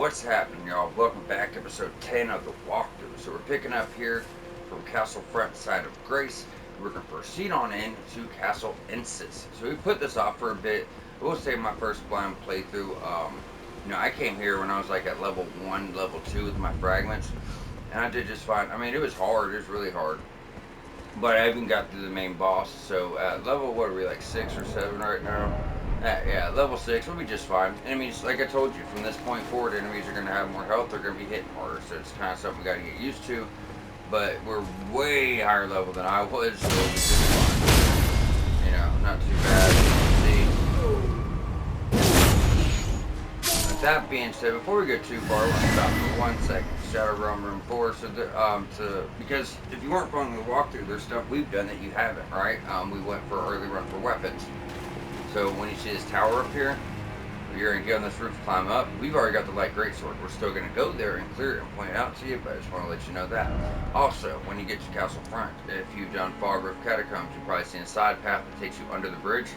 What's happening, y'all? Welcome back to episode 10 of the walkthrough. So we're picking up here from Castle Front side of Grace. We're going to proceed on in to Castle Ensis. So we put this off for a bit. I will say my first blind playthrough, I came here when I was like at level 1, level 2 with my fragments. And I did just fine. I mean, it was hard. It was really hard. But I even got through the main boss. So at level, what are we, like 6 or 7 right now? Yeah, level 6 will be just fine. Enemies, like I told you, from this point forward, enemies are going to have more health. They're going to be hitting harder. So it's kind of something we got to get used to. But we're way higher level than I was, so it'll be just fine. Not too bad. See. With that being said, before we go too far, I want to stop for 1 second. Shadow Realm Room 4. So, because if you weren't following the walkthrough, there's stuff we've done that you haven't, right? We went for an early run for weapons. So when you see this tower up here, you're going to get on this roof, climb up. We've already got the light greatsword. We're still going to go there and clear it and point it out to you, but I just want to let you know that. Also, when you get to Castle Front, if you've done Fog Roof Catacombs, you've probably seen a side path that takes you under the bridge.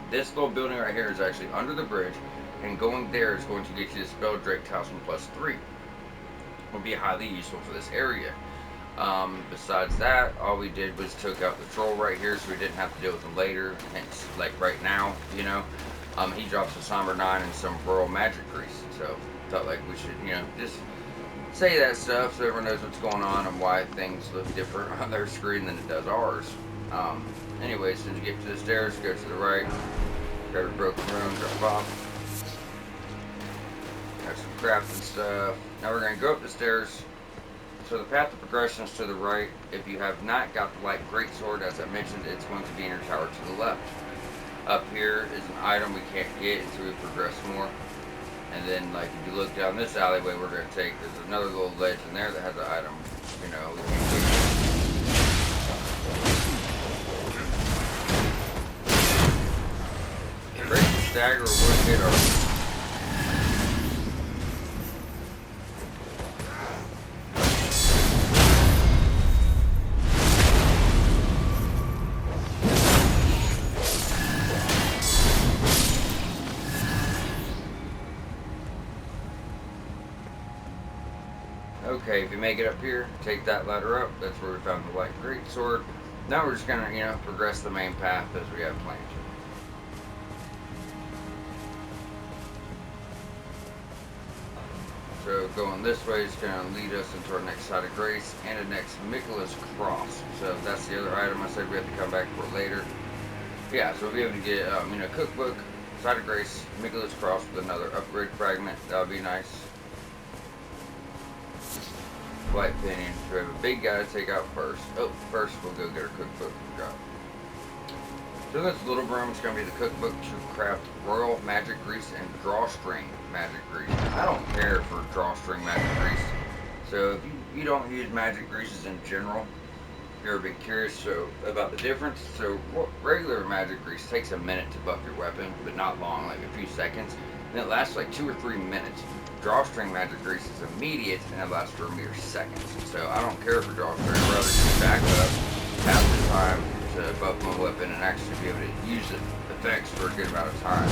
This little building right here is actually under the bridge, and going there is going to get you the Spell Drake Talisman +3. Will be highly useful for this area. Besides that, all we did was took out the troll right here, so we didn't have to deal with him later. Hence, like right now, he drops a Somber 9 and some Rural Magic Grease. So, felt like we should, just say that stuff so everyone knows what's going on and why things look different on their screen than it does ours. Anyway, so as you get to the stairs, go to the right, grab a broken room, drop off. Got some crafting stuff. Now we're going to go up the stairs. So the path of progression is to the right. If you have not got the light greatsword, as I mentioned, it's going to be in your tower to the left. Up here is an item we can't get until we progress more. And then, like, if you look down this alleyway we're going to take, there's another little ledge in there that has an item, we can't get. Break the stagger would hit our... Okay, if you make it up here, take that ladder up. That's where we found the light greatsword. Now we're just gonna, progress the main path as we have planned. So going this way is gonna lead us into our next side of grace and the next Michaelis Cross. So that's the other item I said we have to come back for later. Yeah, so we'll be able to get, cookbook, side of grace, Michaelis Cross with another upgrade fragment. That would be nice. White Pinion. So we have a big guy to take out first. First we'll go get our cookbook drop. So this little room is going to be the cookbook to craft Royal Magic Grease and Drawstring Magic Grease. I don't care for Drawstring Magic Grease. So if you don't use magic greases in general, you're a bit curious about the difference. So regular magic grease takes a minute to buff your weapon, but not long, like a few seconds. And it lasts like 2 or 3 minutes. Drawstring magic grease is immediate and it lasts for mere seconds. So I don't care for drawstring. I'd rather just back up half the time to buff my weapon and actually be able to use the effects for a good amount of time.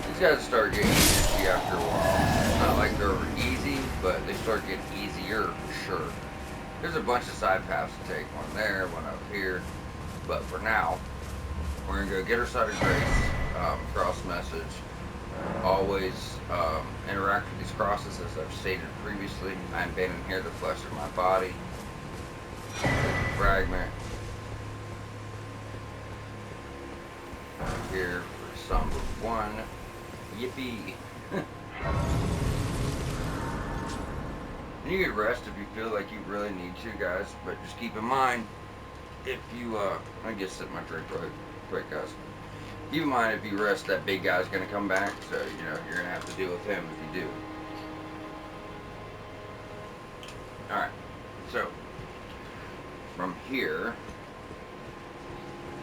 These guys start getting easy after a while. It's not like they're easy, but they start getting easier for sure. There's a bunch of side paths to take. One there, one up here. But for now, we're going to go get our side of grace. Cross message. Always interact with these crosses as I've stated previously. I'm bending here the flesh of my body. Fragment. Here for Somber 1. Yippee. You can rest if you feel like you really need to, guys, but just keep in mind, if you, I guess set my drink right quick, guys. Keep in mind, if you rest, that big guy's going to come back, so, you're going to have to deal with him if you do. Alright, so, from here,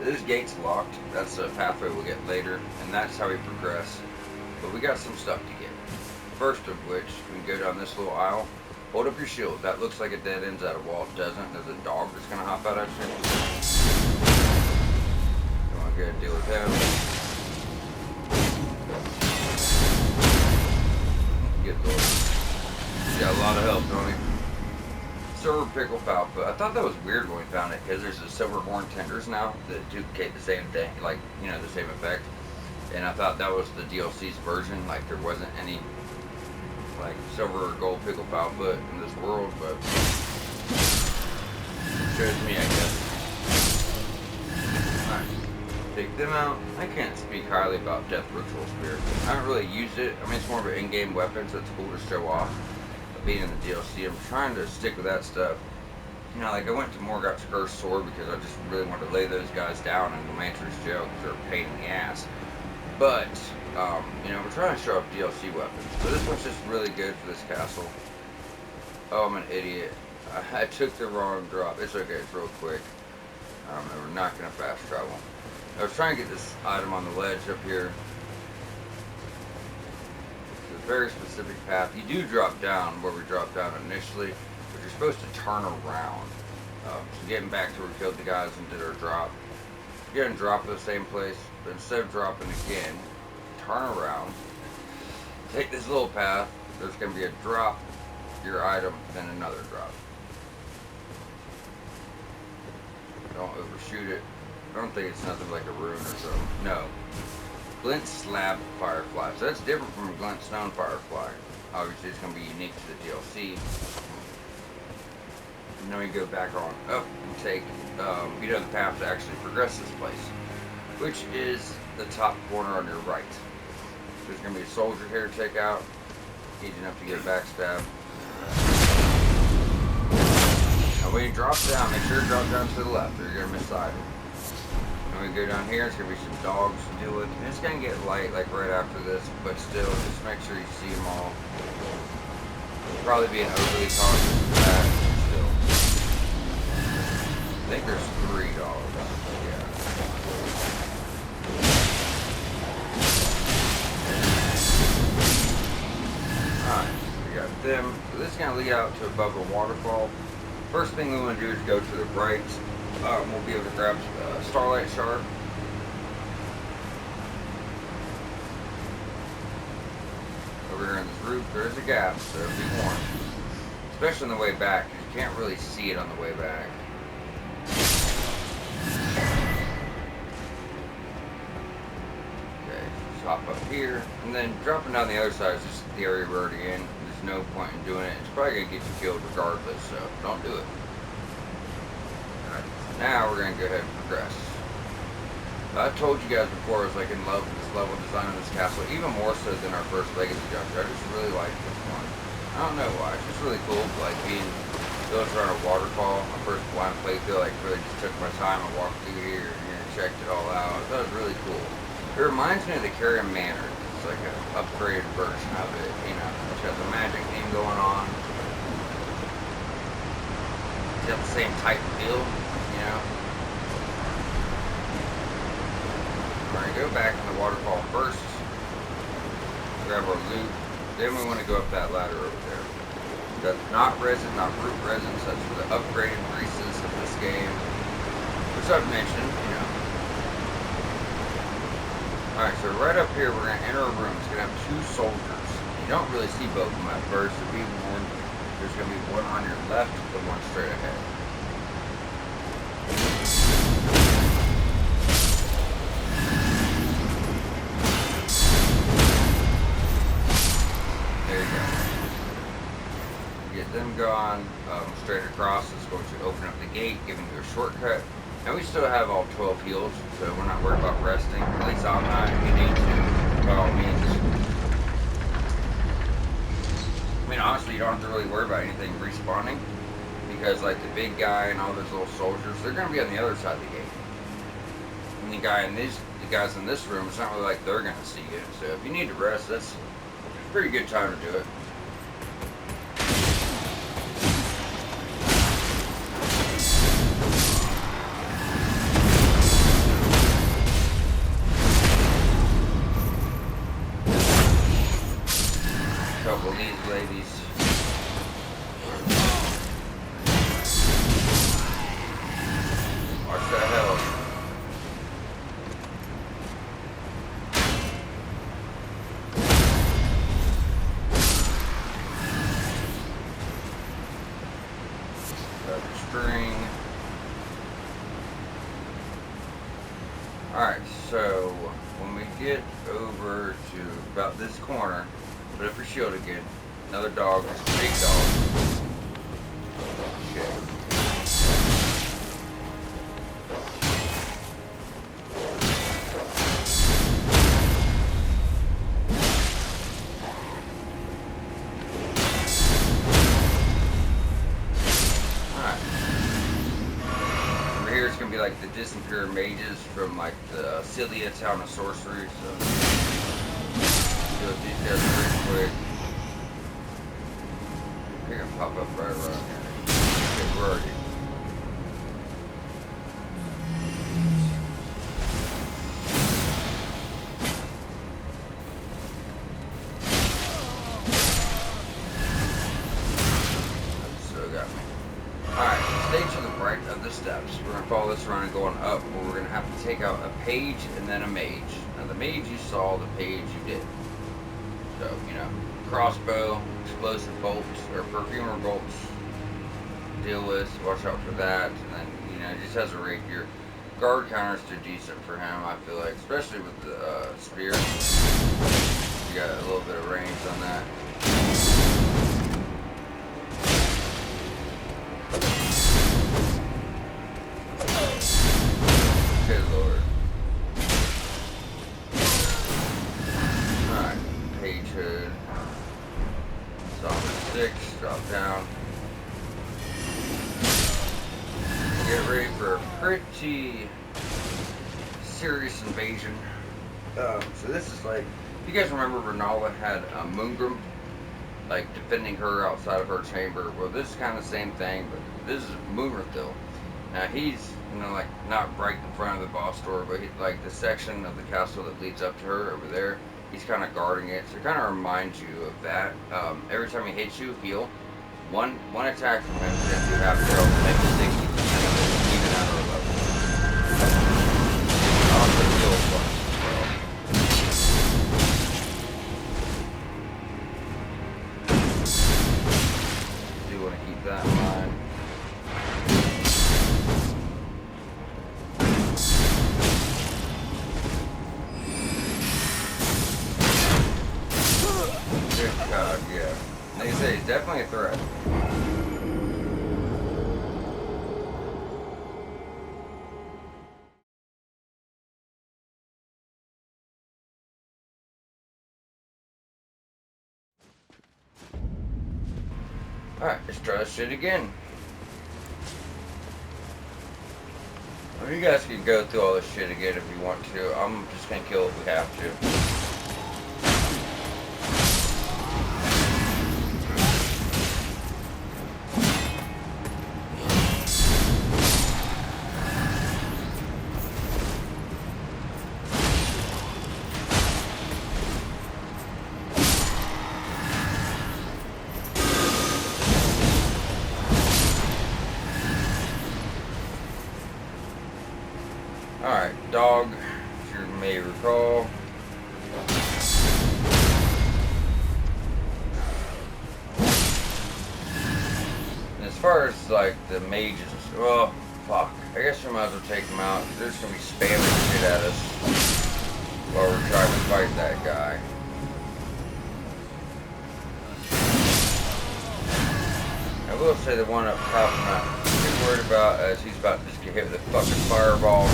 this gate's locked. That's a pathway we'll get later, and that's how we progress. But we got some stuff to get. First of which, we can go down this little aisle. Hold up your shield. That looks like it dead ends at a wall. It doesn't. There's a dog that's going to not bad actually. Don't want to get a deal with him. Good lord. He's got a lot of help, don't he? Silver pickle falfa. I thought that was weird when we found it because there's the silver horn tenders now that duplicate the same thing, like, you know, the same effect. And I thought that was the DLC's version, like there wasn't any like silver or gold pickle falfa in this world, but shows me, I guess. Alright, take them out. I can't speak highly about Death Ritual Spear. I haven't really used it. I mean, it's more of an in-game weapon, so it's cool to show off. But being in the DLC, I'm trying to stick with that stuff. You know, like I went to Morgoth's Cursed Sword because I just really wanted to lay those guys down in the Mancer's jail because they're a pain in the ass. But, you know, we're trying to show off DLC weapons. So this one's just really good for this castle. Oh, I'm an idiot. I took the wrong drop. It's okay, it's real quick. And we're not going to fast travel. I was trying to get this item on the ledge up here. It's a very specific path. You do drop down where we dropped down initially, but you're supposed to turn around. So getting back to where we killed the guys and did our drop. You're going to drop at the same place, but instead of dropping again, turn around. Take this little path. There's going to be a drop, your item, then another drop. Don't overshoot it. I don't think it's nothing like a rune or something. No. Glint Slab Firefly. So that's different from Glint Stone Firefly. Obviously it's going to be unique to the DLC. And then we go back on up and take, you know, the path to actually progress this place. Which is the top corner on your right. There's going to be a soldier here to take out. Easy enough to get a backstab. Now when you drop down, make sure you drop down to the left or you're going to miss the item. And we go down here, it's going to be some dogs to deal with. And it's going to get light like right after this, but still, just make sure you see them all. Probably being overly cautious with that, still. I think there's 3 dogs. Yeah. Alright, we got them. So this is going to lead out to above a waterfall. First thing we want to do is go to the right. We'll be able to grab Starlight Shard. Over here in this roof, there's a gap, so be warned. Especially on the way back, because you can't really see it on the way back. Okay, just hop up here, and then dropping down the other side is just the area we're already in. There's no point in doing it. It's probably going to get you killed regardless, so don't do it. Now we're going to go ahead and progress. I told you guys before I was like in love with this level design of this castle, even more so than our first Legacy Junker. I just really like this one. I don't know why, it's just really cool, like being built around a waterfall. My first blind playthrough, like really just took my time and walked through here and checked it all out. I thought it was really cool. It reminds me of the Carrion Manor. It's like an upgraded version of it, you know. It's got the magic theme going on. It's got the same type of feel. You know? Alright, go back in the waterfall first. Grab our loot. Then we want to go up that ladder over there. That's not resin, not root resin, so that's for the upgraded greases of this game. Which I've mentioned, you know. Alright, so right up here we're going to enter a room. It's going to have 2 soldiers. You don't really see both of them at first, so be warned. There's going to be one on your left and one straight ahead. There you go. Get them gone straight across. It's going to open up the gate, giving you a shortcut. And we still have all 12 heals, so we're not worried about resting. At least I'm not. If you need to, by all means. I mean, honestly, you don't have to really worry about anything respawning. Because, like, the big guy and all those little soldiers, they're going to be on the other side of the gate. And the guys in this room, it's not really like they're going to see you. So if you need to rest, that's a pretty good time to do it. Couple of these ladies. ring. Alright, so when we get over to about this corner, put up your shield again. Another dog, big dog. Okay. Like the disappear mages from like the Cilia Town of Sorcery, so go these guys pretty quick. They're gonna pop up right around here. Okay, where are you? That still got me. Alright, stay to the right of the steps. We're going to follow this around and going up, but we're going to have to take out a page and then a mage. Now the mage you saw, the page you did. So, you know, crossbow, explosive bolts, or perfumer bolts, deal with, watch out for that. And then, you know, he just has a rapier. Guard counters too decent for him, I feel like, especially with the spear. You got a little bit of range on that. Good lord. Alright, page hood. Solid 6, drop down. Get ready for a pretty serious invasion. So this is like, if you guys remember Renala had Moongrim, like defending her outside of her chamber. Well, this is kind of the same thing, but this is Moonrathil. Now he's, you know, like not right in front of the boss door, but he's like the section of the castle that leads up to her over there. He's kind of guarding it, so it kind of reminds you of that. Every time he hits you, heal. One attack from him, then you have to go make 60% of it, even at her level. Also heal plus as well. Do want to keep that in mind. Good God, yeah. Like I say, he's definitely a threat. Alright, let's try this shit again. Well, you guys can go through all this shit again if you want to. I'm just gonna kill if we have to. Alright, dog, if you may recall. And as far as like the mages, well, fuck. I guess we might as well take them out, because they're just gonna be spamming shit at us while we're trying to fight that guy. I will say the one up top I'm not too worried about, as he's about to just get hit with a fucking fireball.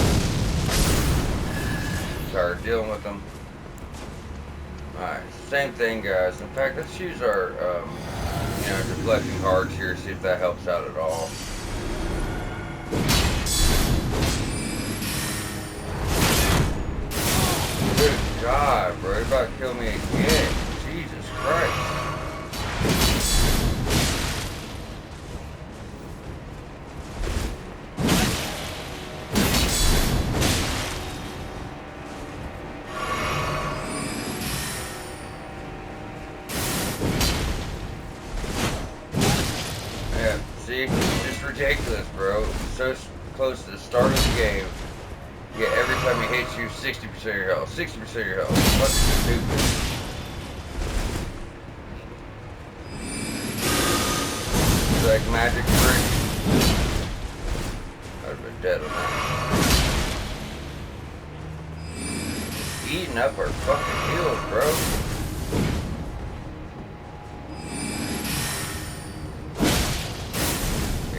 Tired dealing with them. Alright, same thing, guys. In fact, let's use our, you know, deflecting hearts here, see if that helps out at all. Good God, bro. You're about to kill me again. Jesus Christ. See, it's just ridiculous, bro. So close to the start of the game. Yet every time he hits you, 60% of your health. 60% of your health. Fucking stupid. It's like magic trick. dead on that. Eating up our fucking heals, bro.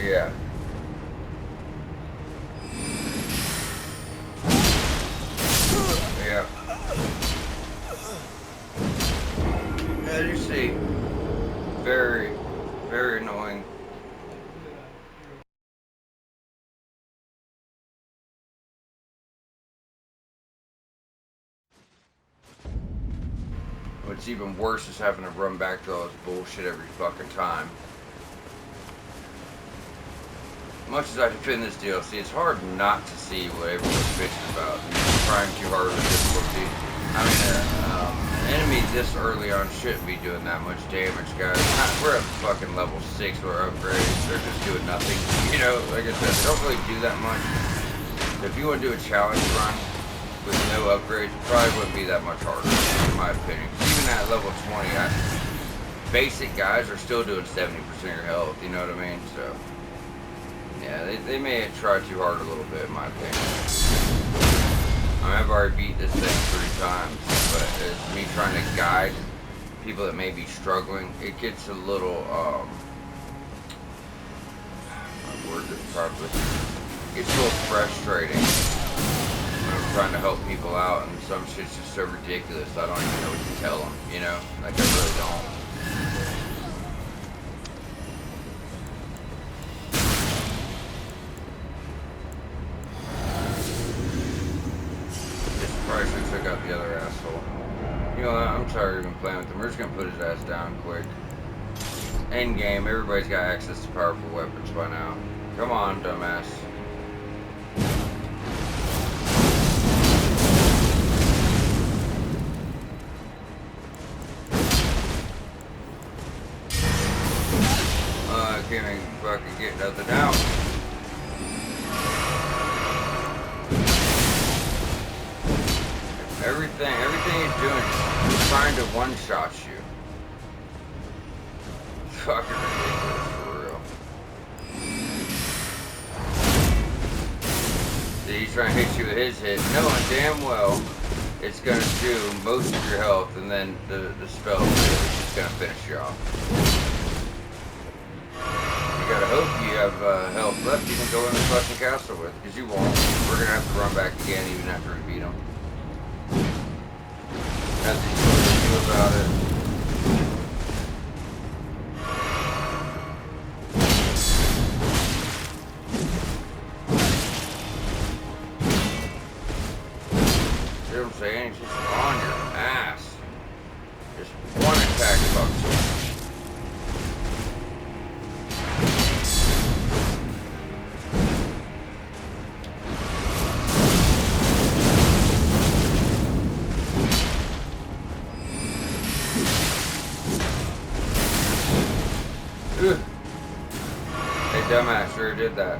Yeah. Yeah. As you see, very, very annoying. What's even worse is having to run back to all this bullshit every fucking time. Much as I defend this DLC, it's hard not to see what everyone's bitching about. Trying too hard with difficulty. I mean, an enemy this early on shouldn't be doing that much damage, guys. We're at fucking level 6 with our upgrades. They're just doing nothing. You know, like I said, they don't really do that much. If you want to do a challenge run with no upgrades, it probably wouldn't be that much harder, in my opinion. Even at level 20, basic guys are still doing 70% of your health, you know what I mean? So, yeah, they may have tried too hard a little bit, in my opinion. I've already beat this thing 3 times, but it's me trying to guide people that may be struggling. It gets a little, my word is probably, it's a little frustrating. I'm trying to help people out, and some shit's just so ridiculous, I don't even know what to tell them, you know? Like, I really don't. Probably should have took out the other asshole. You know what? I'm tired of even playing with him. We're just gonna put his ass down quick. End game, everybody's got access to powerful weapons by now. Come on, dumbass. I can't even fucking get nothing out. Everything he's doing is trying to one-shot you. Fucking ridiculous, for real. See, he's trying to hit you with his hit, knowing damn well it's gonna do most of your health, and then the spell is just gonna finish you off. You gotta hope you have health left you can go in the fucking castle with, because you won't. We're gonna have to run back again even after we beat him. Nothing to do about it. See what I'm saying? He's just on your ass. Just one attack fucks you. Hey, dumbass, sure did that.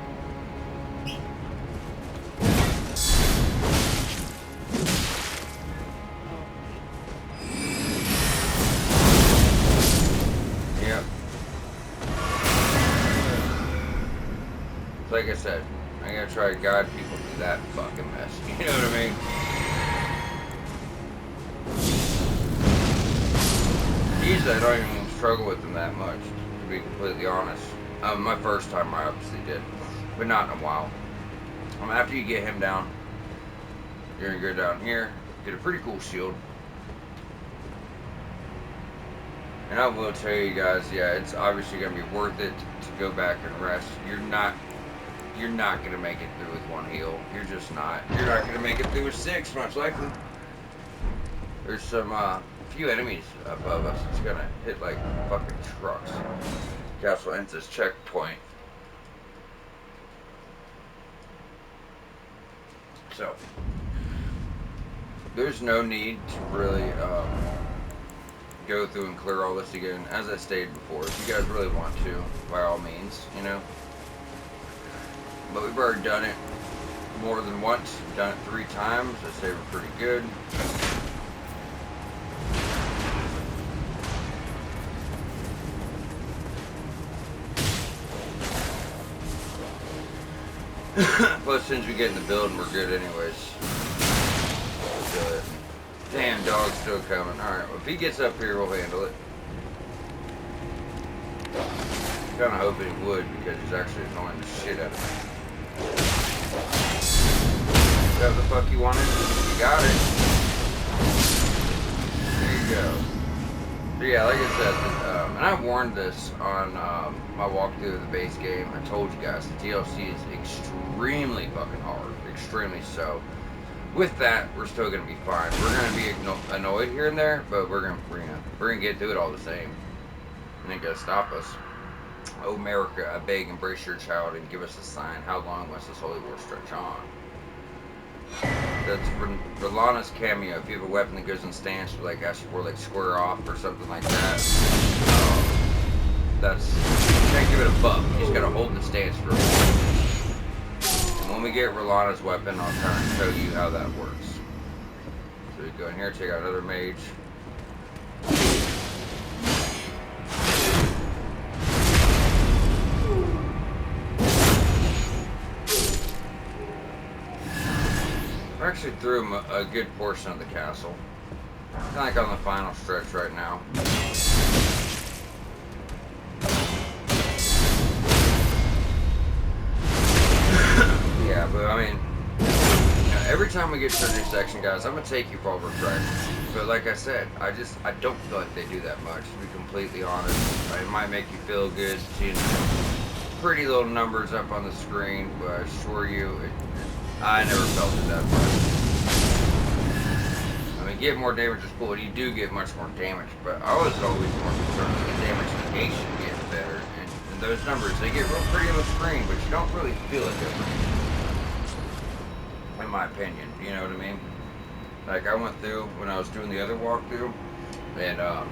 Yep. Like I said, I gotta try to guide people through that fucking mess. You know what I mean? Usually I don't even struggle with them that much, to be completely honest. My first time I obviously did, but not in a while. After you get him down, you're gonna go down here, get a pretty cool shield. And I will tell you guys, yeah, it's obviously gonna be worth it to go back and rest. You're not gonna make it through with one heal. You're just not. You're not gonna make it through with 6, much likely. There's some few enemies above us. It's gonna hit like fucking trucks. Castle ensis checkpoint. So there's no need to really go through and clear all this again. As I stated before, if you guys really want to, by all means, you know. But we've already done it more than once. We've done it 3 times. I say we're pretty good. Plus, as soon as we get in the building, we're good anyways. We'll do it. Damn, dog's still coming. Alright, well, if he gets up here, we'll handle it. I'm kind of hoping he would, because he's actually annoying the shit out of me. Is that what the fuck you wanted? You got it. There you go. So yeah, like I said, and I warned this on my walkthrough of the base game. I told you guys, the DLC is extremely fucking hard. Extremely so. With that, we're still gonna be fine. We're gonna be annoyed here and there, but we're gonna get through it all the same. And ain't gonna stop us. Oh America, I beg, embrace your child and give us a sign. How long must this holy war stretch on? That's for Lana's cameo. If you have a weapon that goes in stance, like ask for like square off or something like that. That's, you can't give it a buff. You just gotta hold the stance for a while. When we get Rolana's weapon, I'll kind of show you how that works. So we go in here, check out another mage. We're actually through a good portion of the castle. Kind of like on the final stretch right now. Yeah, but I mean, every time we get to a new section, guys, I'm gonna take you for all retractions. But like I said, I don't feel like they do that much, to be completely honest. It might make you feel good seeing pretty little numbers up on the screen, but I assure you, I never felt it that much. I mean, get more damage is cool, and you do get much more damage, but I was always more concerned with the damage negation getting better. And those numbers, they get real pretty on the screen, but you don't really feel it different. In my opinion, you know what I mean? Like, I went through when I was doing the other walkthrough, and the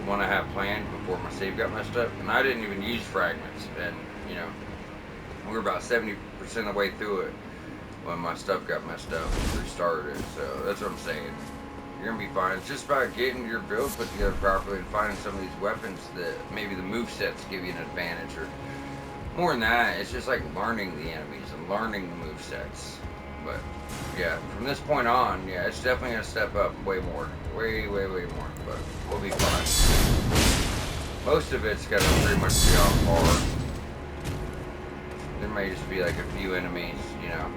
one I had planned before my save got messed up, and I didn't even use fragments, and you know, we were about 70% of the way through it when my stuff got messed up and restarted it. So that's what I'm saying. You're gonna be fine. It's just about getting your build put together properly and finding some of these weapons that maybe the movesets give you an advantage, or more than that, it's just like learning the enemies and learning the movesets. But yeah, from this point on, yeah, it's definitely gonna step up way more. Way more. But we'll be fine. Most of it's gonna pretty much be off hard. There may just be like a few enemies, you know.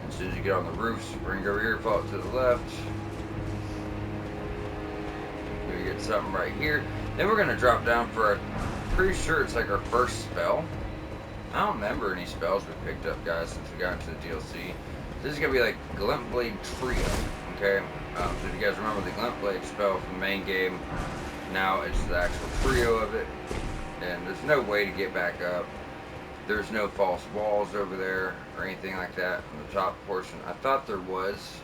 As soon as you get on the roofs, bring over here, fall to the left. We get something right here. Then we're gonna drop down for a, pretty sure it's like our first spell. I don't remember any spells we picked up, guys, since we got into the DLC. This is going to be like Glint Blade Trio, okay? So if you guys remember the Glint Blade spell from the main game, now it's the actual trio of it. And there's no way to get back up. There's no false walls over there or anything like that in the top portion. I thought there was.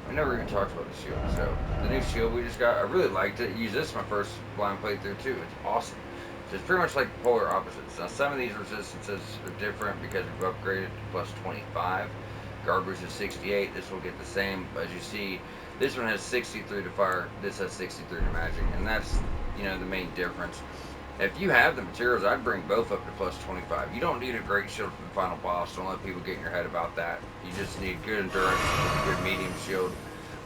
We never even talked about the shield. So the new shield we just got, I really liked it. Used this my first blind playthrough too. It's awesome. So it's pretty much like polar opposites. Now some of these resistances are different because we've upgraded to plus 25. Garbage is 68. This will get the same. As you see, this one has 63 to fire. This has 63 to magic. And that's, you know, the main difference. If you have the materials, I'd bring both up to plus 25. You don't need a great shield for the final boss. Don't let people get in your head about that. You just need good endurance, good medium shield.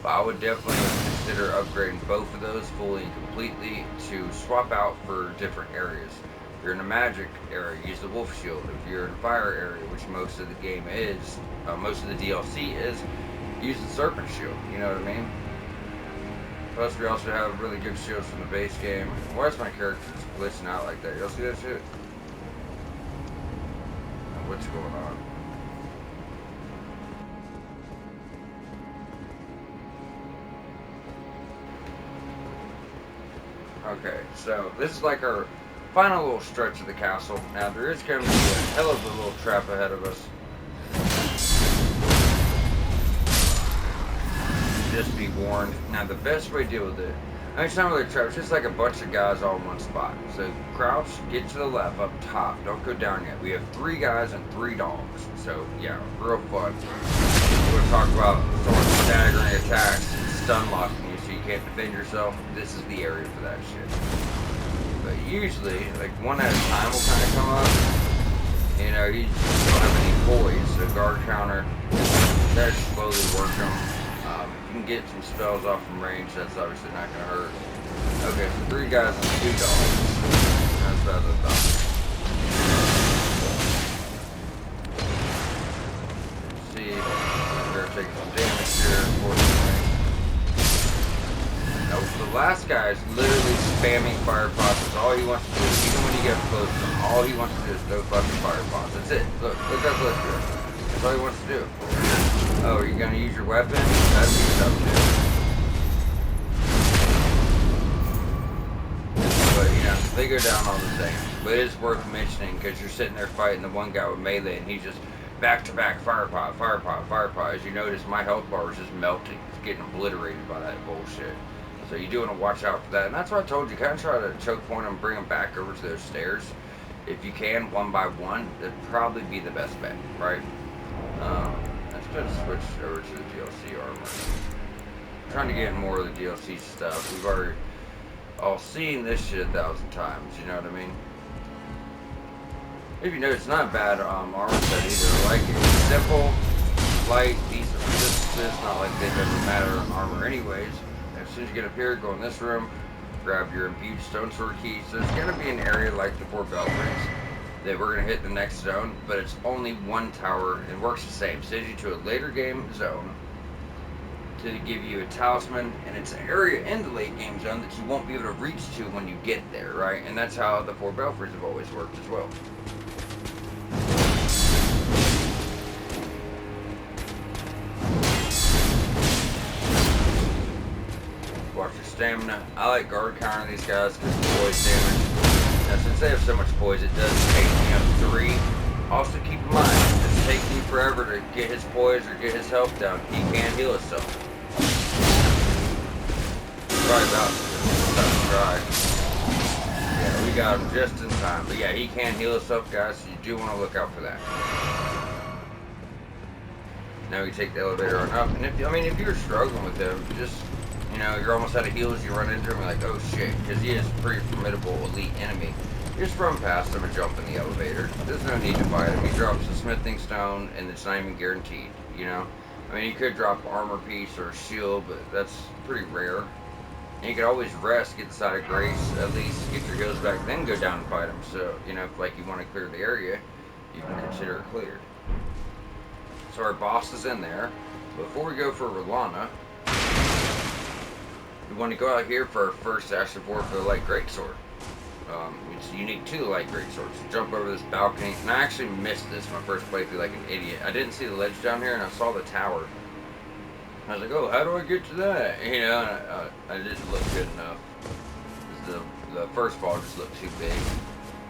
But I would definitely consider upgrading both of those fully and completely to swap out for different areas. If you're in a magic area, use the wolf shield. If you're in a fire area, which most of the game is, most of the DLC is, use the serpent shield. You know what I mean? Plus, we also have really good shields from the base game. Why is my character just glitching out like that? Y'all see that shit? What's going on? Okay, so this is like our final little stretch of the castle. Now there is going to be a hell of a little trap ahead of us. Just be warned. Now the best way to deal with it, I mean, it's not really a trap, it's just like a bunch of guys all in one spot. So crouch, get to the left, up top, don't go down yet. We have 3 guys and 3 dogs. So yeah, real fun. We're going to talk about someone staggering attacks and stun locking you so you can't defend yourself. This is the area for that shit. But usually, like one at a time will kind of come up. know, he don't have any poise, so guard counter, that slowly work him. If you can get some spells off from range, that's obviously not going to hurt. Okay, so 3 guys and 2 dogs. That's about the thought. See, we're taking some damage here, unfortunately. Now, the last guy is literally spamming fire pots. That's all he wants to do. Even when you get close to him, all he wants to do is throw fucking fire pots. That's it. Look how close you are. That's all he wants to do. Oh, are you gonna use your weapon? That'd be tough too. But you know, they go down all the same. But it is worth mentioning because you're sitting there fighting the one guy with melee, and he's just back to back fire pot, fire pot, fire pot. As you notice, my health bar was just melting. It's getting obliterated by that bullshit. So you do want to watch out for that. And that's why I told you, kind of try to choke point them, bring them back over to those stairs. If you can, one by one, that'd probably be the best bet, right? Let's just switch over to the DLC armor. I'm trying to get more of the DLC stuff. We've already all seen this shit 1,000 times, you know what I mean? If you know, it's not a bad armor set either. Like, it's simple, light, decent resistances, not like they doesn't matter on armor anyways. As soon as you get up here, go in this room, grab your imbued stone sword key. So there's going to be an area like the 4 belfries that we're going to hit the next zone, but it's only one tower and works the same. Sends you to a later game zone to give you a talisman, and it's an area in the late game zone that you won't be able to reach to when you get there, right? And that's how the 4 belfries have always worked as well. Watch your stamina. I like guard countering these guys because of the poise damage. Now, since they have so much poise, it does take, you know, 3. Also, keep in mind, it's taking you forever to get his poise or get his health down. He can heal himself. Sorry about this. Yeah, we got him just in time. But yeah, he can heal himself, guys, so you do want to look out for that. Now you take the elevator on up, and if you're struggling with him, just, you know, you're almost out of heals, you run into him, you're like, oh shit, because he is a pretty formidable elite enemy. You just run past him and jump in the elevator. There's no need to fight him. He drops a smithing stone, and it's not even guaranteed, you know? I mean, you could drop an armor piece or a shield, but that's pretty rare. And you can always rest, get the side of grace, at least get your heals back, then go down and fight him. So, you know, if like you want to clear the area, you can consider it cleared. So our boss is in there. Before we go for Rolana, we want to go out here for our first Ash of War for the light greatsword. It's unique to the light greatsword. So jump over this balcony, and I actually missed this my first playthrough like an idiot. I didn't see the ledge down here, and I saw the tower. I was like, oh, how do I get to that? You know, and I didn't look good enough. The first ball just looked too big.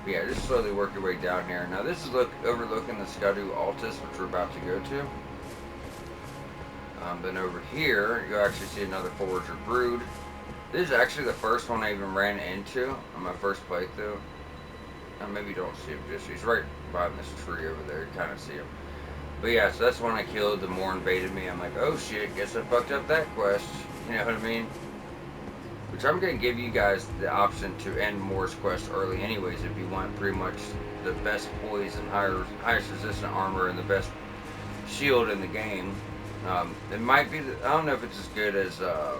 But yeah, just slowly work your way down here. Now this is overlooking the Skadu Altus, which we're about to go to. Then over here, you'll actually see another Forager Brood. This is actually the first one I even ran into on my first playthrough. Maybe you don't see him just, he's right behind this tree over there, you kind of see him. But yeah, so that's when I killed, the more invaded me. I'm like, oh shit, guess I fucked up that quest. You know what I mean? Which I'm going to give you guys the option to end Moore's quest early anyways if you want pretty much the best poise and highest resistant armor and the best shield in the game. It might be, I don't know if it's as good as the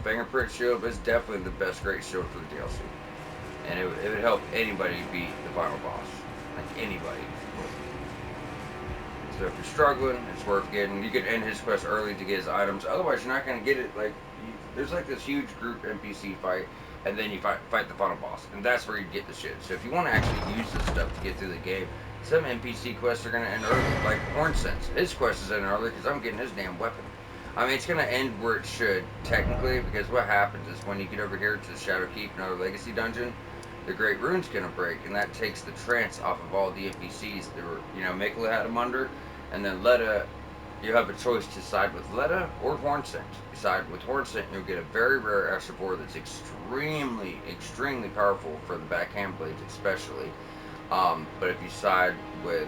fingerprint shield, but it's definitely the best great shield for the DLC. And it would help anybody beat the final boss. Like anybody. So if you're struggling, it's worth getting. You could end his quest early to get his items. Otherwise, you're not going to get it. Like, there's like this huge group NPC fight, and then you fight the final boss. And that's where you get the shit. So if you want to actually use this stuff to get through the game, some NPC quests are going to end early. Like Hornsense. His quest is ending early because I'm getting his damn weapon. I mean, it's going to end where it should, technically, because what happens is when you get over here to the Shadow Keep, another Legacy dungeon, the Great Rune's going to break, and that takes the trance off of all the NPCs that were, you know, Mikla had them under, and then Letta, you have a choice to side with Letta or Hornsense. You side with Hornsense, you'll get a very rare Ash of War that's extremely, extremely powerful for the backhand blades especially. But if you side with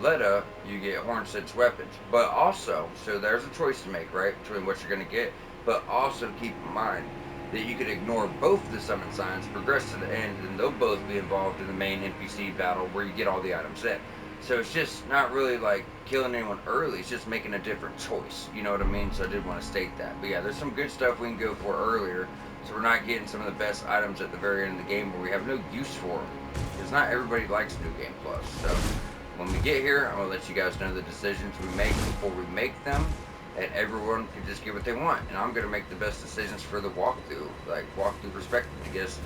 Letta, you get Hornsense weapons. But also, so there's a choice to make, right, between what you're going to get, but also keep in mind, that you could ignore both the summon signs, progress to the end, and they'll both be involved in the main NPC battle where you get all the items in. So it's just not really like killing anyone early, it's just making a different choice. You know what I mean? So I did want to state that. But yeah, there's some good stuff we can go for earlier, so we're not getting some of the best items at the very end of the game where we have no use for them. Because not everybody likes New Game Plus. So when we get here, I'm going to let you guys know the decisions we make before we make them. And everyone can just get what they want. And I'm going to make the best decisions for the walkthrough. Like, walkthrough perspective. To get us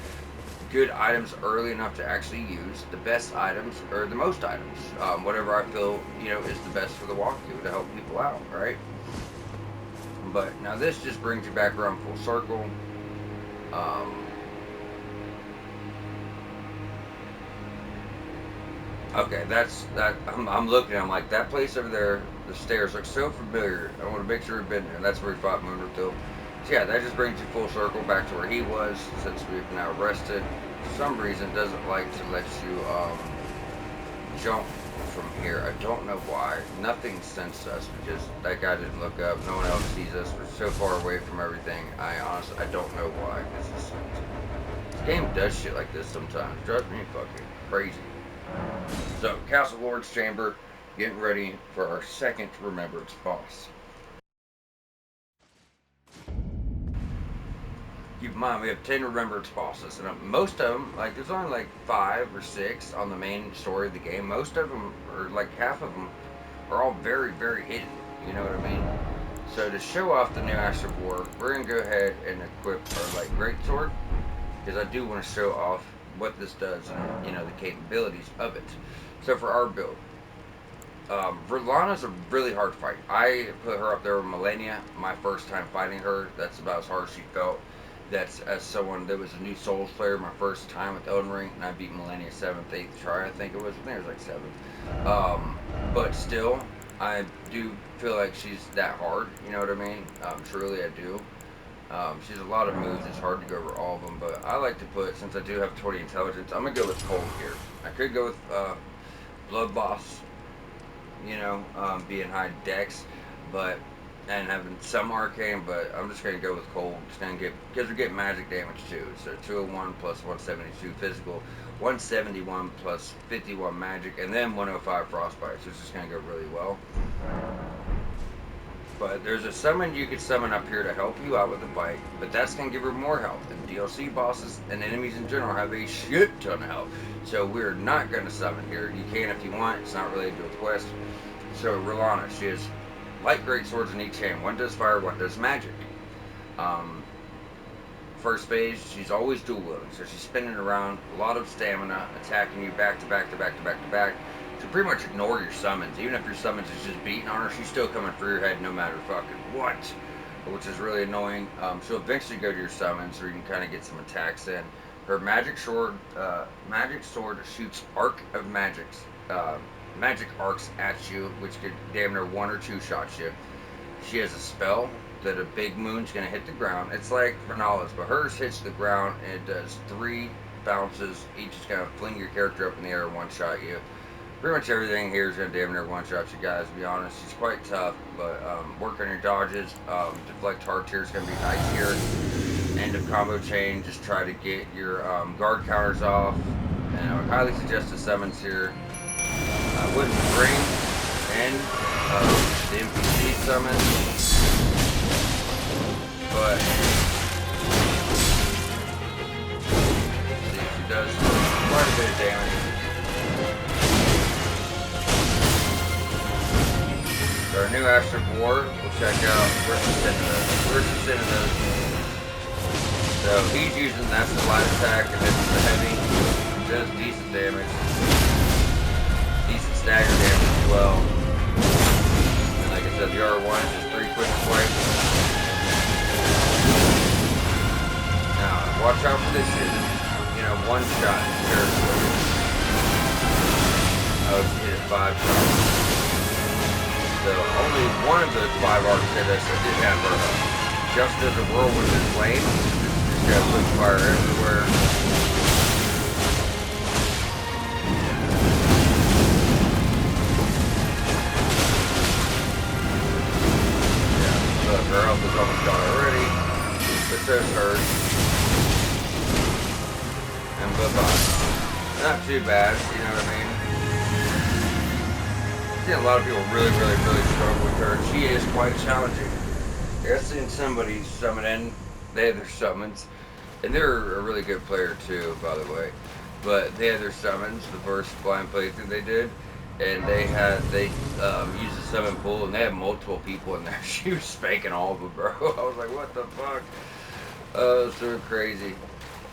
good items early enough to actually use. The best items, or the most items. Whatever I feel, is the best for the walkthrough to help people out, right? But now this just brings you back around full circle. Okay, that's that. I'm looking. I'm like, that place over there. The stairs look so familiar. I want to make sure we've been there. That's where he fought Moonroof. So yeah, that just brings you full circle back to where he was, since we've now rested. For some reason, doesn't like to let you jump from here. I don't know why. Nothing sensed us because that guy didn't look up. No one else sees us. We're so far away from everything. I honestly, I don't know why. This game does shit like this sometimes. It drives me fucking crazy. So, Castle Lord's Chamber, getting ready for our second Remembrance boss. Keep in mind, we have 10 Remembrance bosses, and most of them, like, there's only like 5 or 6 on the main story of the game. Most of them, or like half of them, are all very, very hidden. You know what I mean? So, to show off the new Ash of War, we're going to go ahead and equip our, like, Greatsword, because I do want to show off what this does and, the capabilities of it. So, for our build, Verlana's a really hard fight. I put her up there with Melania. My first time fighting her, that's about as hard as she felt. That's as someone that was a new Souls player, my first time with Elden Ring, and I beat Melania 7th, 8th try, I think it was. I think it was like 7th. But still, I do feel like she's that hard, you know what I mean? Truly I do. She has a lot of moves, it's hard to go over all of them, but I like to put, since I do have 20 intelligence, I'm going to go with Cold here. I could go with Blood Boss, being high dex, and having some arcane, but I'm just going to go with Cold. Just going to get, because we're getting magic damage too. So 201 plus 172 physical, 171 plus 51 magic, and then 105 frostbite. So it's just going to go really well. But there's a summon you could summon up here to help you out with the fight, but that's going to give her more health. And DLC bosses and enemies in general have a shit ton of health. So we're not going to summon here. You can if you want. It's not related to a quest. So Verlana, she has light great swords in each hand. One does fire, one does magic. First phase, she's always dual wielding, so she's spinning around, a lot of stamina, attacking you back to back to back to back to back. So pretty much ignore your summons. Even if your summons is just beating on her, she's still coming for your head no matter fucking what. Which is really annoying. She'll eventually go to your summons so you can kind of get some attacks in. Her magic sword shoots arc of magics. Magic arcs at you, which could damn near one or two shots you. She has a spell that a big moon's gonna hit the ground. It's like Renala's, but hers hits the ground and it does 3 bounces. Each is gonna fling your character up in the air and one-shot you. Pretty much everything here is gonna damn near one-shot you guys, to be honest. She's quite tough, but work on your dodges. Deflect hard tier is gonna be nice here. End of combo chain, just try to get your guard counters off. And I would highly suggest the summons here. I wouldn't bring in the NPC summon, but see, she does quite a bit of damage. So our new Ash of War, we'll check out Where's the Synod? So he's using, that's the light attack, and this is the heavy. Does decent damage. Decent stagger damage as well. And like I said, the R1 is just 3 quick swipes. Now, watch out for this here. This is, one shot territory. Oh, she hit it 5 times. So only one of those 5 arcs hit us that did have her. Just as a whirlwind in flame, just got quick fire everywhere. Her health is almost gone already, but so is hers. not too bad, you know what I mean? I've seen a lot of people really, really, really struggle with her. She is quite challenging. I've seen somebody summon in, they had their summons, and they're a really good player too, by the way. But they had their summons, the first blind playthrough they did, and they used the summon pool, and they had multiple people in there. She was spanking all of them, bro. I was like, what the fuck? Oh, so crazy.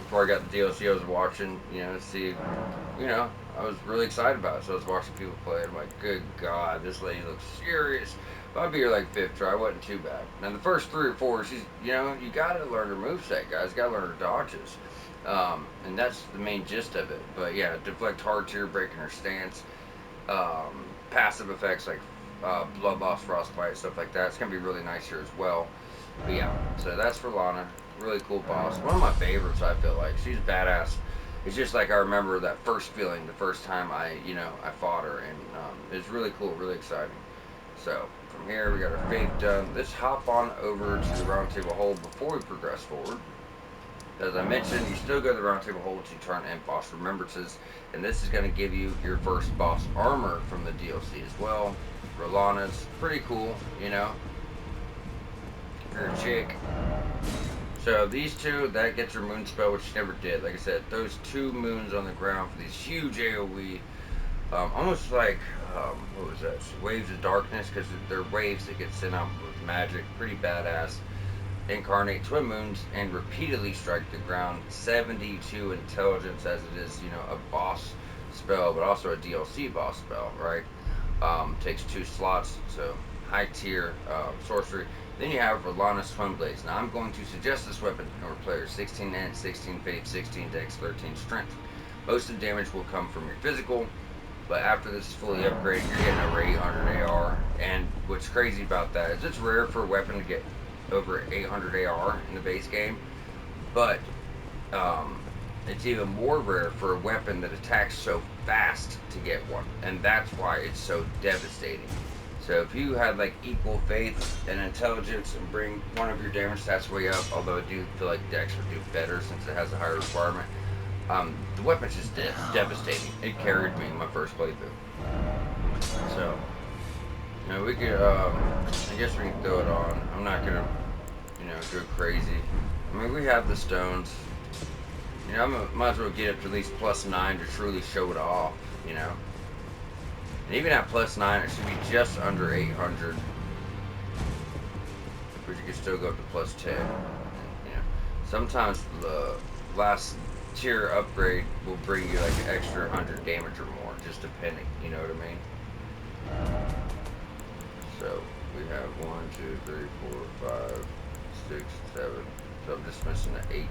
Before I got the DLC, I was watching, see, I was really excited about it. So I was watching people play it. I'm like, good God, this lady looks serious. But I'd be her like fifth try. It wasn't too bad. Now the first three or four, she's, you gotta learn her moveset, guys. You gotta learn her dodges. And that's the main gist of it. But yeah, deflect hard tier, breaking her stance. Passive effects like blood loss, frostbite, stuff like that. It's gonna be really nice here as well. But yeah, so that's for Lana. Really cool boss. One of my favorites, I feel like. She's badass. It's just like I remember that first feeling the first time I fought her, and it's really cool, really exciting. So from here we got our faith done. Let's hop on over to the round table hold before we progress forward. As I mentioned, you still go to the round table hold to turn in boss remembrances, and this is going to give you your first boss armor from the DLC as well. Rolana's pretty cool, If you're a chick. So these two, that gets your moon spell, which you never did. Like I said, those two moons on the ground for these huge AoE, almost like, what was that? Waves of darkness, because they're waves that get sent out with magic. Pretty badass. Incarnate twin moons and repeatedly strike the ground. 72 intelligence, as it is, a boss spell, but also a DLC boss spell, right? Takes 2 slots, so high tier sorcery. Then you have Rolana's Twin Blades. Now I'm going to suggest this weapon to newer players. 16 int, 16 faith, 16 dex, 13 strength. Most of the damage will come from your physical, but after this is fully upgraded, you're getting over 800 AR. And what's crazy about that is it's rare for a weapon to get over 800 AR in the base game, but it's even more rare for a weapon that attacks so fast to get one, and that's why it's so devastating. So if you had like equal faith and intelligence and bring one of your damage stats way up, although I do feel like Dex would do better since it has a higher requirement, the weapon's just devastating. It carried me in my first playthrough. So, we could, I guess we can throw it on. I'm not gonna, go crazy. I mean, we have the stones. I might as well get up to at least +9 to truly show it off, And even at +9, it should be just under 800. But you can still go up to +10. And, sometimes the last tier upgrade will bring you like an extra 100 damage or more, just depending, you know what I mean? So we have 1, 2, 3, 4, 5, 6, 7. So I'm just missing an 8.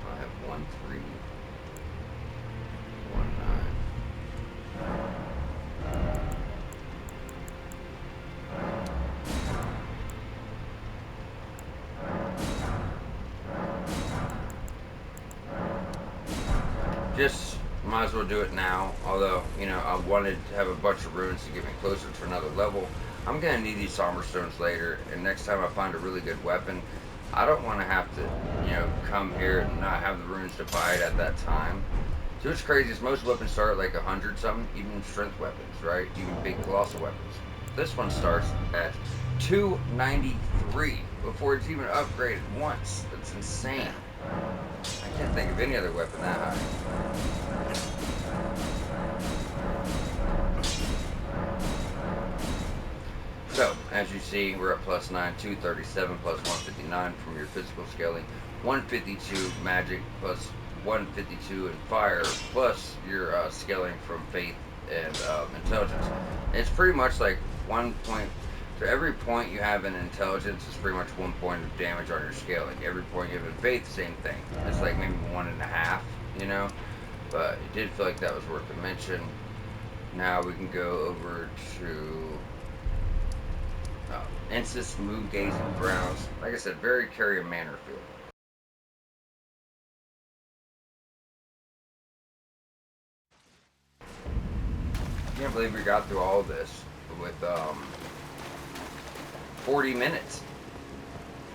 I have 1, 3, 1, 9. Just might as well do it now. Although, I wanted to have a bunch of runes to get me closer to another level. I'm gonna need these somber stones later, and next time I find a really good weapon, I don't want to have to, come here and not have the runes to buy it at that time. So what's crazy is most weapons start at like 100 something, even strength weapons, right? Even big colossal weapons. This one starts at 293 before it's even upgraded once. That's insane. I can't think of any other weapon that high. So, as you see, we're at +9, 237 plus 159 from your physical scaling, 152 magic plus 152 in fire, plus your scaling from faith and intelligence. And it's pretty much like 1 point. So every point you have in intelligence is pretty much 1 point of damage on your scaling. Every point you have in faith, same thing. It's like maybe 1.5, But it did feel like that was worth a mention. Now we can go over to ensis, move gazing browse. Like I said, very carry a manner feel. I can't believe we got through all of this with 40 minutes.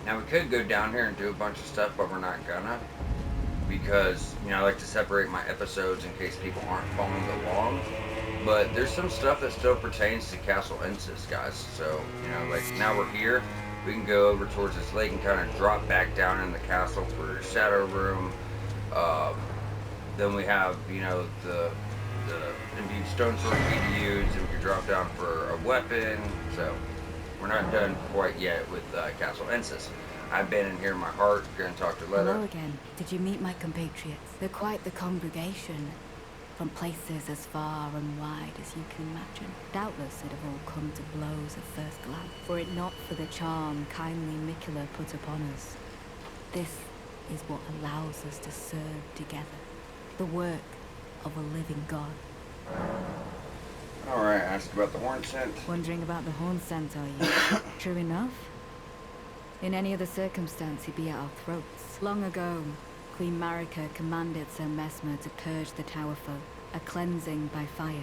Now we could go down here and do a bunch of stuff, but we're not gonna. because, you know, I like to separate my episodes in case people aren't following along. But there's some stuff that still pertains to Castle Ensis, guys. So, you know, like now we're here. We can go over towards this lake and kind of drop back down in the castle for Shadow Room. Um, then we have, you know, the imbued stone sword we can use, and we can drop down for a weapon. So we're not done quite yet with Castle Ensis. I've been in here in my heart, going to talk to Leather. Hello again. Did you meet my compatriots? They're quite the congregation, from places as far and wide as you can imagine. Doubtless it have all come to blows at first glance, were it not for the charm kindly Mikula put upon us. This is what allows us to serve together, the work of a living God. Alright, asked about the horn scent. Wondering about the horn scent, are you? True enough. In any other circumstance, he'd be at our throats. Long ago, Queen Marika commanded Sir Mesmer to purge the tower folk, a cleansing by fire.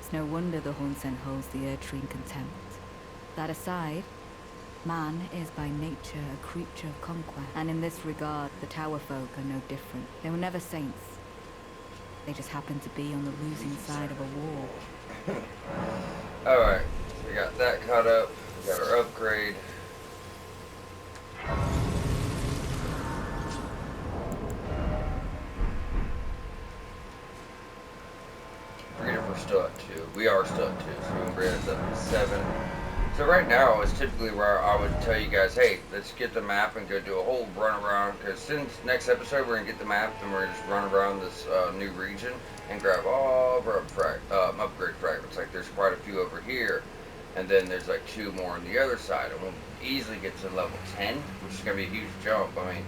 It's no wonder the horn scent holds the erdtree in contempt. That aside, man is by nature a creature of conquest, and in this regard, the tower folk are no different. They were never saints. They just happened to be on the losing side of a war. Alright, so we got that caught up. We got our upgrade. Forget if we're still at 2. We are still at 2, so we can bring us up to 7. So right now is typically where I would tell you guys, hey, let's get the map and go do a whole run around. Because since next episode we're going to get the map and we're going to just run around this new region and grab all of our upgrade fragments. Like there's quite a few over here. And then there's like 2 more on the other side. And we'll easily get to level 10, which is going to be a huge jump. I mean,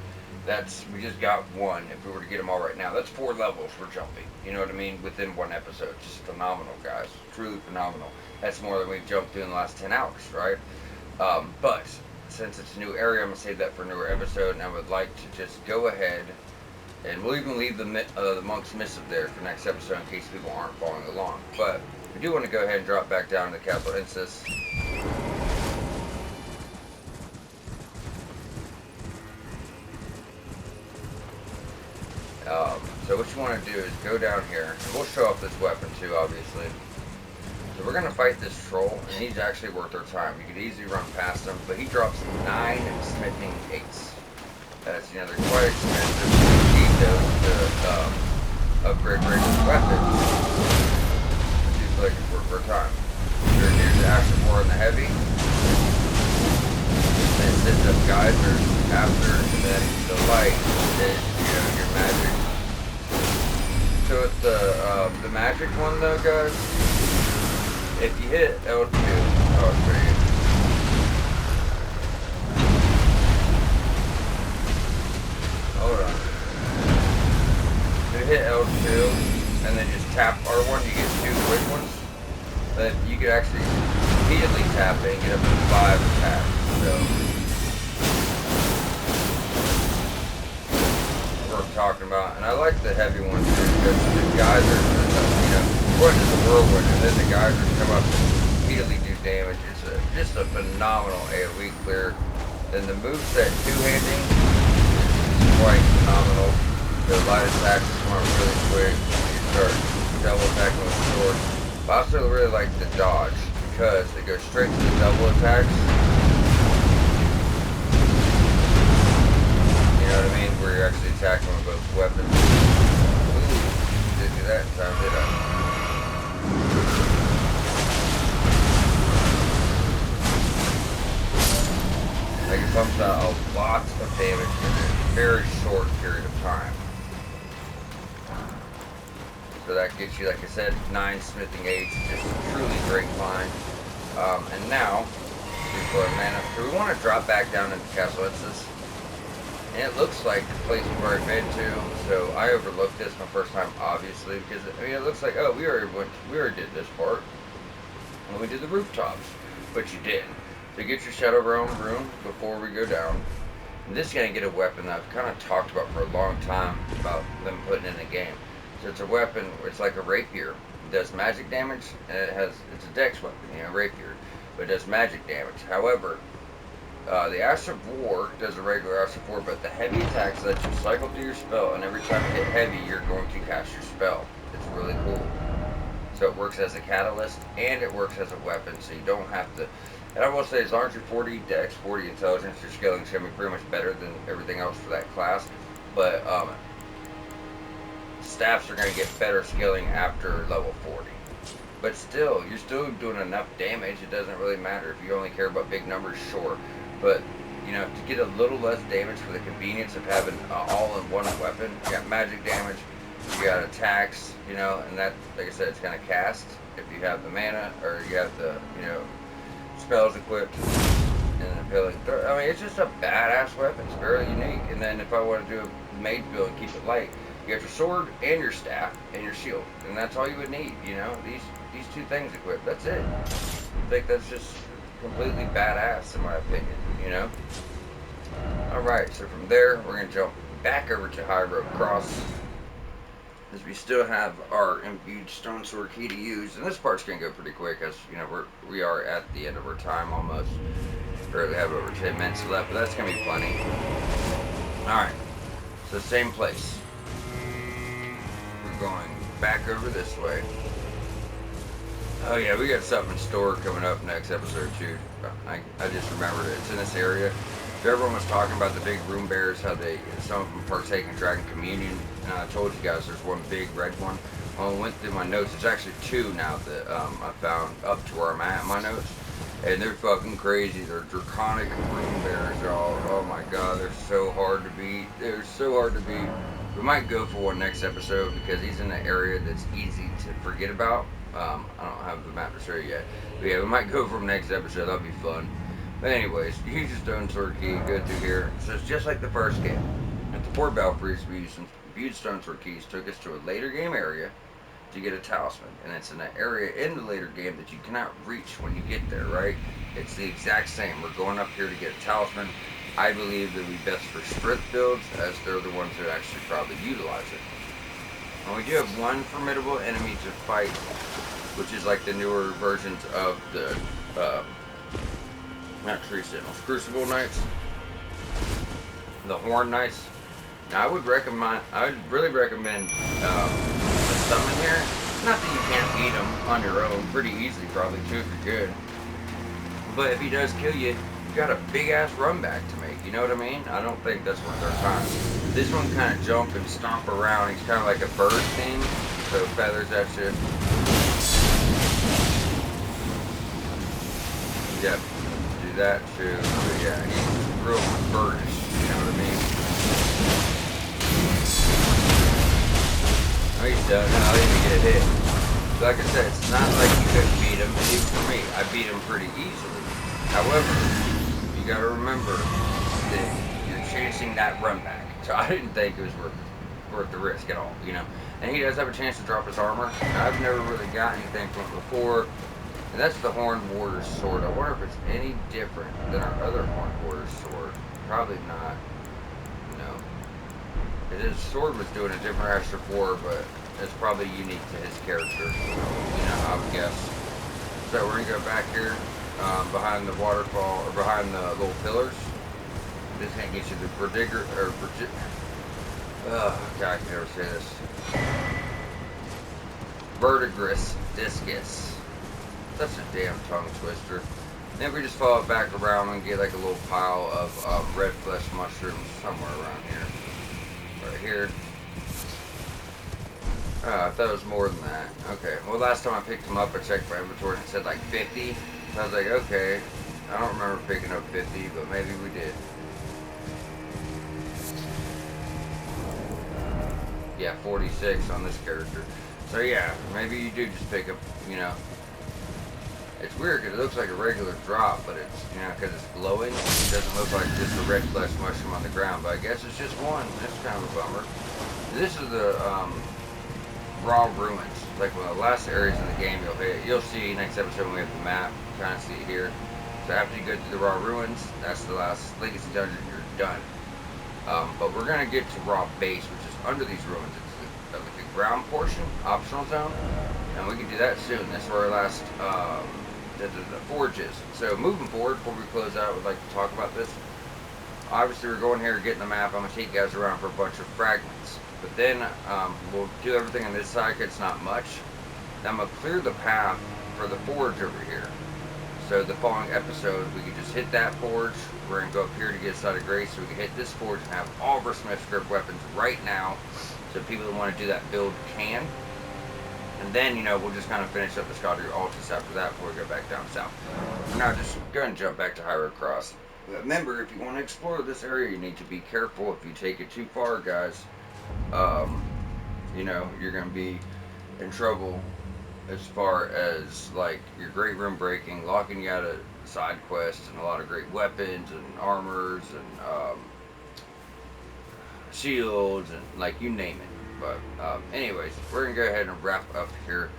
we just got 1. If we were to get them all right now, that's 4 levels we're jumping. You know what I mean? Within 1 episode. Just phenomenal, guys. Truly phenomenal. That's more than we've jumped through in the last 10 hours, right? But since it's a new area, I'm going to save that for a newer episode. And I would like to just go ahead, and we'll even leave the Monk's Missive there for next episode in case people aren't following along. But we do want to go ahead and drop back down to Castle Ensis. So what you want to do is go down here, and we'll show off this weapon too, obviously. So we're going to fight this troll, and he's actually worth our time. You could easily run past him, but he drops 9 smithing 8s. That's, you know, they're quite expensive. You need those to upgrade regular weapons. It seems like it's worth our time. So here's the action war on the heavy. Then it sets up geysers after, and then the light is, you know, your magic. So with the magic one though, guys, if you hit L2, oh, it's pretty good. Hold on. So you hit L2 and then just tap R1, you get 2 quick ones. But you could actually repeatedly tap it and get up to 5 attacks. So worth talking about, and I like the heavy ones too because the geysers, you know, one is a whirlwind, and then the geysers come up and immediately do damage. It's just a phenomenal AoE clear. Then the moveset two-handing is quite phenomenal. The light attacks come out really quick. You start double attacking with the sword. But I also really like the dodge because they go straight to the double attacks. You know what I mean? Where you're actually attacking with both weapons. Ooh, did do that in time, did I? Like it pumps out a lot of damage in a very short period of time. So that gets you, like I said, 9 smithing 8s, just a truly great find. And now, so we want to drop back down into Castle Ensis. And it looks like the place we've already been to, so I overlooked this my first time, obviously, because I mean, it looks like, oh, we already did this part when we did the rooftops, but you didn't. So get your Shadow Realm room before we go down. And this is gonna get a weapon that I've kind of talked about for a long time about them putting in the game. So it's a weapon. It's like a rapier. It does magic damage, and it's a dex weapon, you know, rapier, but it does magic damage. However, The Ash of War does a regular Ash of War, but the heavy attacks let you cycle through your spell, and every time you hit heavy, you're going to cast your spell. It's really cool. So it works as a catalyst, and it works as a weapon, so you don't have to. And I will say, as long as you're 40 Dex, 40 Intelligence, your skilling's going to be pretty much better than everything else for that class. But staffs are going to get better skilling after level 40. But still, you're still doing enough damage. It doesn't really matter. If you only care about big numbers, sure. But, you know, to get a little less damage for the convenience of having all-in-one weapon, you got magic damage, you got attacks, you know, and that, like I said, it's going to cast if you have the mana, or you have the, you know, spells equipped, and then appealing. I mean, it's just a badass weapon. It's very unique. And then if I want to do a mage build and keep it light, you got your sword and your staff and your shield, and that's all you would need. You know, these two things equipped. That's it. I think that's just completely badass in my opinion. You know. All right. So from there, we're gonna jump back over to High Road Cross, as we still have our imbued stone sword key to use, and this part's gonna go pretty quick, as you know we are at the end of our time almost. Barely have over 10 minutes left, but that's gonna be plenty. All right. So same place. Going back over this way. Oh yeah, we got something in store coming up next episode too. I just remembered it. It's in this area. So everyone was talking about the big room bears, how some of them partake in Dragon Communion. And I told you guys there's one big red one. Well, I went through my notes. It's actually two now that I found up to where I'm at in my notes. And they're fucking crazy. They're draconic room bears, y'all. Oh my god, they're so hard to beat. They're so hard to beat. We might go for one next episode because he's in an area that's easy to forget about. I don't have the map to show you yet. But yeah, we might go for him next episode. That'll be fun. But anyways, use your stone sword key, go through here. So it's just like the first game. At the Port Belfries, we used some viewed stone sword keys, took us to a later game area to get a talisman. And it's in an area in the later game that you cannot reach when you get there, right? It's the exact same. We're going up here to get a talisman. I believe they'll be best for strength builds, as they're the ones that actually probably utilize it. And we do have one formidable enemy to fight, which is like the newer versions of the, not Tree Sentinels, Crucible Knights, the Horn Knights. Now I would really recommend a summon here. Not that you can't beat him on your own pretty easily, probably too, if you're good. But if he does kill you, you got a big ass run back to make, you know what I mean? I don't think that's worth our time. This one kind of jump and stomp around. He's kind of like a bird thing, so feathers that shit. Yep, do that too. But yeah, he's real birdish, you know what I mean? Oh, he's done. No, I didn't get hit. Like I said, it's not like you couldn't beat him. Even for me, I beat him pretty easily. However, you gotta remember that you're chasing that run back. So I didn't think it was worth the risk at all, you know. And he does have a chance to drop his armor. I've never really got anything from it before. And that's the Horned Warrior's sword. I wonder if it's any different than our other Horned Warrior's sword. Probably not. No. His sword was doing a different extra war, but it's probably unique to his character. You know, I would guess. So we're gonna go back here. Behind the waterfall, or behind the little pillars. This ain't get you the prodiger, or God, I can never say this. Verdigris discus. Such a damn tongue twister. Then we just follow it back around and get like a little pile of red flesh mushrooms somewhere around here. Right here. I thought it was more than that. Okay, well last time I picked them up, I checked my inventory and it said like 50. I was like, okay, I don't remember picking up 50, but maybe we did. Yeah, 46 on this character. So yeah, maybe you do just pick up, you know. It's weird because it looks like a regular drop, but it's, you know, because it's glowing, it doesn't look like just a red flesh mushroom on the ground, but I guess it's just one. That's kind of a bummer. This is the raw ruins. Like one of the last areas in the game you'll hit. You'll see next episode when we have the map. Kind of see it here. So after you go through the raw ruins, that's the last legacy dungeon. You're done. But we're gonna get to raw base, which is under these ruins. It's like the ground portion, optional zone, and we can do that soon. That's where our last the forges. So moving forward, before we close out, I would like to talk about this. Obviously, we're going here, getting the map. I'm gonna take you guys around for a bunch of fragments, but then we'll do everything on this side. 'Cause it's not much. Then I'm gonna clear the path for the forge over here. So the following episode, we could just hit that forge. We're gonna go up here to get a side of grace, so we can hit this forge and have all of our smith script weapons right now, so people that want to do that build can. And then, we'll just kind of finish up the Scottish Altus after that before we go back down south. For now, just go ahead and jump back to High Road Cross. But remember, if you want to explore this area, you need to be careful. If you take it too far, guys, you're going to be in trouble as far as, like, your great room breaking, locking you out of side quests, and a lot of great weapons and armors and shields and, like, you name it. But anyways, we're going to go ahead and wrap up here.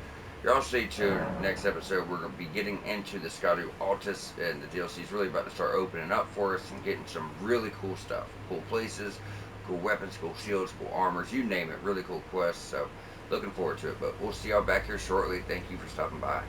Y'all stay tuned. Next episode, we're going to be getting into the Scottish Altus, and the DLC is really about to start opening up for us and getting some really cool stuff. Cool places, cool weapons, cool shields, cool armors, you name it. Really cool quests. So looking forward to it. But we'll see y'all back here shortly. Thank you for stopping by.